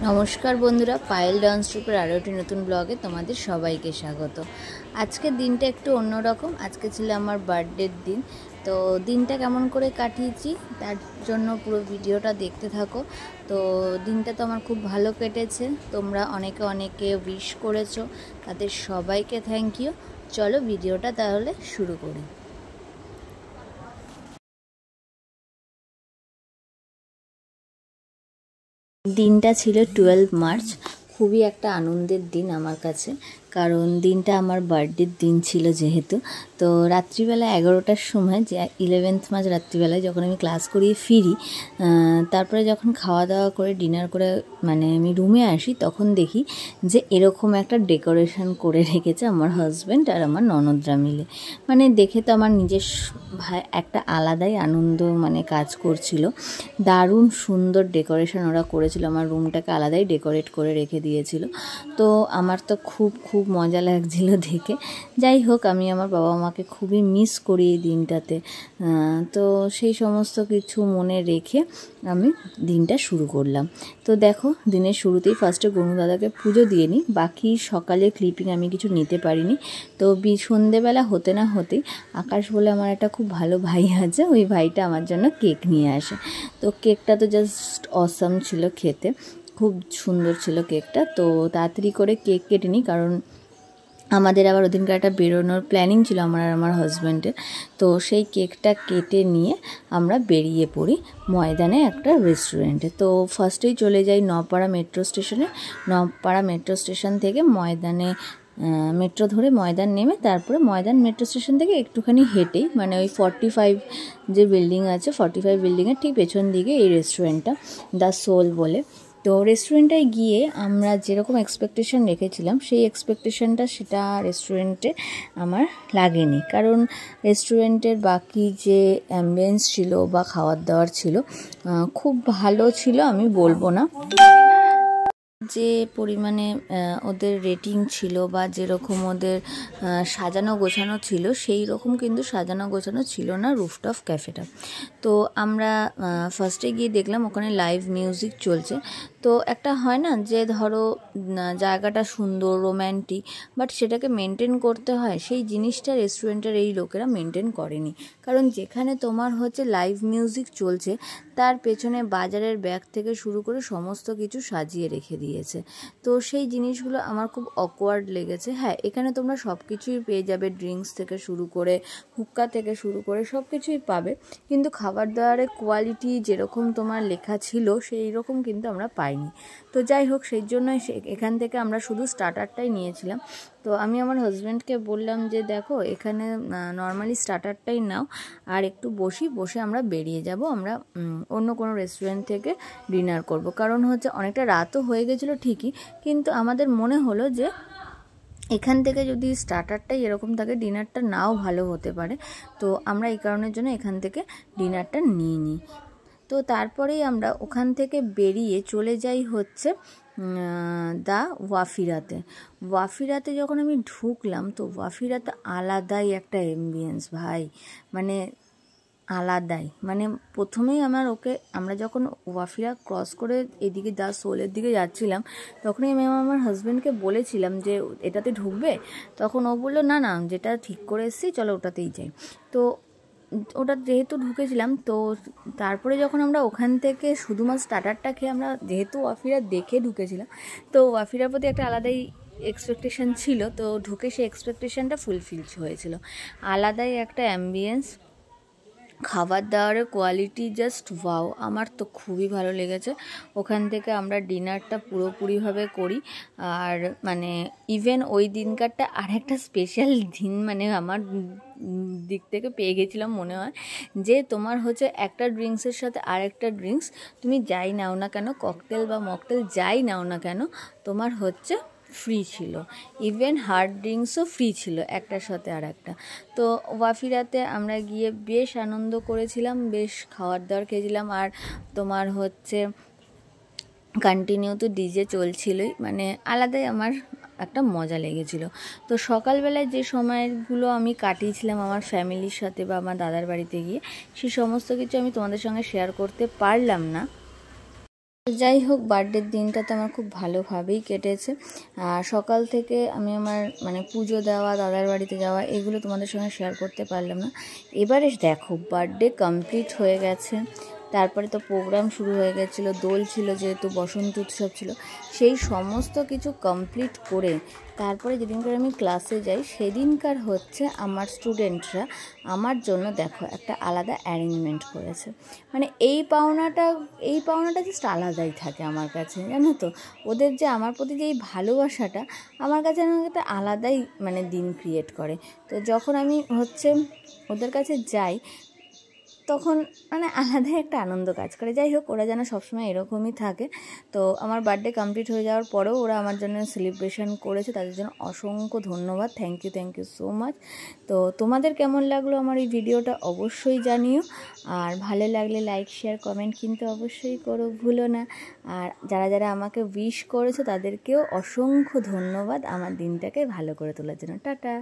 नमस्कार बंधुरा पायल dance trooper आरो एक नतून ब्लगे तुम्हारे सबाइके स्वागत। आजके दिनटा एकटू अन्यरकम। आजके छिलो आमार बार्थडेर दिन। तो दिनटा केमन करे काटिয়েছি तार जन्य पुरो भिडियोटा देखते थाको। तो दिनटा तो आमार खूब भालो केटेছে। तोमरा अनेके अनेके उइश करेছো, तादेर सबाइके थैंक यू। चलो भिडियोटा ताहले शुरू करी। दिनटा छिलो 12 मार्च। खूबी एक आनंदेर दिन आमार काछे, कारण दिनटा आमार बार्थडेर दिन छिलो जेहेतु। तो रात्रिबेला 11टार समय जे 11th मार्च रात्रिबेलाय जखन आमि क्लास करिये फिरी, तारपरे जखन खावा दावा करे डिनार करे माने आमि रूमे आसि, तखन देखी जे एरकम एकटा डेकोरेशन करे रेखेछे आमार हाजबैंड और आमार ननदरा मिले। माने देखे तो आमार निजेर भाई एकटा आलादाई आनंद माने काज करछिलो। दारुण सुंदर डेकोरेशन ओरा करेछिलो, आमार रूमटाके आलादाई डेकोरेट करे रेखे दिएछिलो। तो आमार तो खूब खूब मजा लागछिलो देखे। যাই হোক আমি আমার বাবা মাকে খুবই মিস করি এই দিনটাতে। তো সেই সমস্ত কিছু মনে রেখে আমি দিনটা শুরু করলাম। তো দেখো দিনের শুরুতেই ফার্স্টে গনু দাদাকে পুজো দিয়ে নিই। বাকি সকালে ক্লিপিং আমি কিছু নিতে পারিনি। তো সন্ধ্যেবেলা হতে না হতেই আকাশ বলে আমার একটা খুব ভালো ভাই আছে, ওই ভাইটা আমার জন্য কেক নিয়ে আসে। তো কেকটা তো জাস্ট অসাম ছিল খেতে, খুব সুন্দর ছিল কেকটা। তো তাড়াতাড়ি করে কেক কেটে নিই, কারণ আমাদের আবার ওদিনকার একটা বেরোনোর প্ল্যানিং ছিল আমার আর আমার হাজব্যান্ডের। তো সেই কেকটা কেটে নিয়ে আমরা বেরিয়ে পড়ি ময়দানে একটা রেস্টুরেন্টে। তো ফার্স্টেই চলে যাই নপাড়া মেট্রো স্টেশনে। নপাড়া মেট্রো স্টেশন থেকে ময়দানে মেট্রো ধরে ময়দান নেমে তারপরে ময়দান মেট্রো স্টেশন থেকে একটুখানি হেঁটেই মানে ওই 45 যে বিল্ডিং আছে 45 বিল্ডিংয়ের ঠিক পেছন দিকে এই রেস্টুরেন্টটা দ্য সোল বলে। তো রেস্টুরেন্টটায় গিয়ে আমরা যেরকম এক্সপেকটেশন রেখেছিলাম সেই এক্সপেকটেশনটা সেটা রেস্টুরেন্টে আমার লাগেনি, কারণ রেস্টুরেন্টের বাকি যে অ্যাম্বিয়েন্স ছিল বা খাবার দাবার ছিল খুব ভালো ছিল আমি বলবো না। যে পরিমাণে ওদের রেটিং ছিল বা যেরকম ওদের সাজানো গোছানো ছিল সেই রকম কিন্তু সাজানো গোছানো ছিল না রুফটপ ক্যাফেটা। তো আমরা ফার্স্টে গিয়ে দেখলাম ওখানে লাইভ মিউজিক চলছে। তো একটা হয় না যে ধরো জায়গাটা সুন্দর রোম্যান্টিক, বাট সেটাকে মেনটেন করতে হয়, সেই জিনিসটা রেস্টুরেন্টের এই লোকেরা মেনটেন করেনি। কারণ যেখানে তোমার হচ্ছে লাইভ মিউজিক চলছে তার পেছনে বাজারের ব্যাগ থেকে শুরু করে সমস্ত কিছু সাজিয়ে রেখে দিয়েছে। তো সেই জিনিসগুলো আমার খুব অকওয়ার্ড লেগেছে। হ্যাঁ, এখানে তোমরা সব কিছুই পেয়ে যাবে, ড্রিঙ্কস থেকে শুরু করে হুক্কা থেকে শুরু করে সব কিছুই পাবে, কিন্তু খাবার দাবারের কোয়ালিটি যেরকম তোমার লেখা ছিল সেই রকম কিন্তু আমরা পাইনি। তো যাই হোক, সেই জন্যই এখান থেকে আমরা শুধু স্টার্টারটাই নিয়েছিলাম। তো আমি আমার হাজব্যান্ডকে বললাম যে দেখো এখানে নর্মালি স্টার্টারটাই নাও, আর একটু বসে আমরা বেরিয়ে যাব, আমরা অন্য কোনো রেস্টুরেন্ট থেকে ডিনার করব। কারণ হচ্ছে অনেকটা রাতও হয়ে গেছিলো ঠিকই, কিন্তু আমাদের মনে হলো যে এখান থেকে যদি স্টার্টারটাই এরকম থাকে ডিনারটা নাও ভালো হতে পারে। তো আমরা এই কারণের জন্য এখান থেকে ডিনারটা নিয়ে নিই। তো তারপরেই আমরা ওখান থেকে বেরিয়ে চলে যাই হচ্ছে দা ওয়াফিরাতে। ওয়াফিরাতে যখন আমি ঢুকলাম তো ওয়াফিরাতে আলাদাই একটা অ্যাম্বিয়েন্স ভাই, মানে আলাদাই। মানে প্রথমেই আমরা যখন ওয়াফিরা ক্রস করে এদিকে দা সোলের দিকে যাচ্ছিলাম তখনই আমি আমার হাজব্যান্ডকে বলেছিলাম যে এটাতে ঢুকবে, তখন ও বললো না না যেটা ঠিক করে এসেছি চলো ওটাতেই যাই। তো ওটা যেহেতু ঢুকেছিলাম, তো তারপরে যখন আমরা ওখান থেকে শুধুমাত্র স্টার্টারটা খেয়ে আমরা যেহেতু ওয়াফিরা দেখে ঢুকেছিলাম, তো ওয়াফিরার প্রতি একটা আলাদাই এক্সপেকটেশন ছিল। তো ঢুকে সেই এক্সপেকটেশনটা ফুলফিল হয়েছিল। আলাদাই একটা অ্যাম্বিয়েন্স, খাবার দাবারের কোয়ালিটি জাস্ট ওয়াও, আমার তো খুবই ভালো লেগেছে। ওখান থেকে আমরা ডিনারটা পুরোপুরিভাবে করি। আর মানে ইভেন ওই দিনকারটা আরেকটা স্পেশাল দিন, মানে আমার দিক থেকে পেয়ে গেছিলাম মনে হয় যে তোমার হচ্ছে একটা ড্রিঙ্কসের সাথে আরেকটা ড্রিঙ্কস তুমি যাই নাও না কেন, ককটেল বা মকটেল যাই নাও না কেন, তোমার হচ্ছে ফ্রি ছিল। ইভেন হার্ড ড্রিঙ্কসও ফ্রি ছিল একটার সাথে আর একটা। তো ওয়াফিরাতে আমরা গিয়ে বেশ আনন্দ করেছিলাম, বেশ খাবার দাবার খেয়েছিলাম। আর তোমার হচ্ছে কন্টিনিউ তো ডিজে চলছিলই, মানে আলাদাই আমার একটা মজা লেগেছিল। তো সকালবেলায় যে সময়গুলো আমি কাটিয়েছিলাম আমার ফ্যামিলির সাথে বা আমার দাদার বাড়িতে গিয়ে, সেই সমস্ত কিছু আমি তোমাদের সঙ্গে শেয়ার করতে পারলাম না। যাই হোক, বার্থডের দিনটা তো আমার খুব ভালোভাবেই কেটেছে। আর সকাল থেকে আমি আমার মানে পুজো দেওয়া, দাদার বাড়িতে যাওয়া, এগুলো তোমাদের সঙ্গে শেয়ার করতে পারলাম না। এবারে দেখো বার্থডে কমপ্লিট হয়ে গেছে, তারপরে তো প্রোগ্রাম শুরু হয়ে গেছিলো, দোল ছিল, যেহেতু বসন্ত উৎসব ছিল, সেই সমস্ত কিছু কমপ্লিট করে তারপরে যেদিনকার আমি ক্লাসে যাই সেদিনকার হচ্ছে আমার স্টুডেন্টরা আমার জন্য দেখো একটা আলাদা অ্যারেঞ্জমেন্ট করেছে। মানে এই পাওনাটা জাস্ট আলাদাই থাকে আমার কাছে, জানো তো। ওদের যে আমার প্রতি যে এই ভালোবাসাটা আমার কাছে একটা আলাদাই মানে দিন ক্রিয়েট করে। তো যখন আমি হচ্ছে ওদের কাছে যাই তখন মানে আলাদাই একটা আনন্দ কাজ করে। যাই হোক, ওরা যেন সবসময় এরকমই থাকে। তো আমার বার্থডে কমপ্লিট হয়ে যাওয়ার পরেও ওরা আমার জন্য সেলিব্রেশন করেছে, তাদের জন্য অসংখ্য ধন্যবাদ। Thank you so much. তো তোমাদের কেমন লাগলো আমার এই ভিডিওটা অবশ্যই জানিও, আর ভালো লাগলে লাইক, শেয়ার, কমেন্ট কিন্তু অবশ্যই করো, ভুলো না। আর যারা যারা আমাকে উইশ করেছো তাদেরকেও অসংখ্য ধন্যবাদ আমার দিনটাকে ভালো করে তোলার জন্য। টাটা।